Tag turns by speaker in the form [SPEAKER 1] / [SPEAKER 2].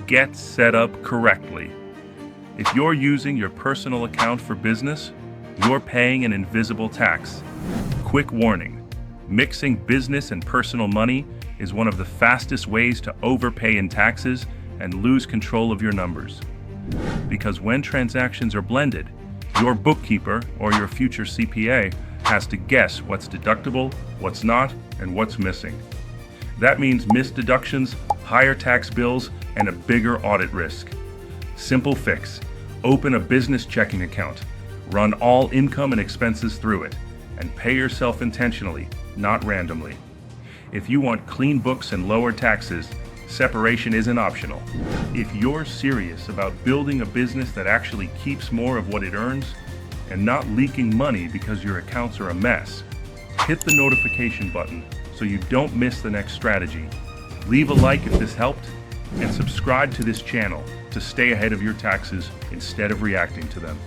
[SPEAKER 1] get set up correctly. If you're using your personal account for business, you're paying an invisible tax. Quick warning, mixing business and personal money is one of the fastest ways to overpay in taxes and lose control of your numbers. Because when transactions are blended, your bookkeeper or your future CPA has to guess what's deductible, what's not, and what's missing. That means missed deductions, higher tax bills, and a bigger audit risk. Simple fix. Open a business checking account. Run all income and expenses through it, and pay yourself intentionally, not randomly. If you want clean books and lower taxes, separation isn't optional. If you're serious about building a business that actually keeps more of what it earns and not leaking money because your accounts are a mess, hit the notification button so you don't miss the next strategy. Leave a like if this helped, and subscribe to this channel to stay ahead of your taxes instead of reacting to them.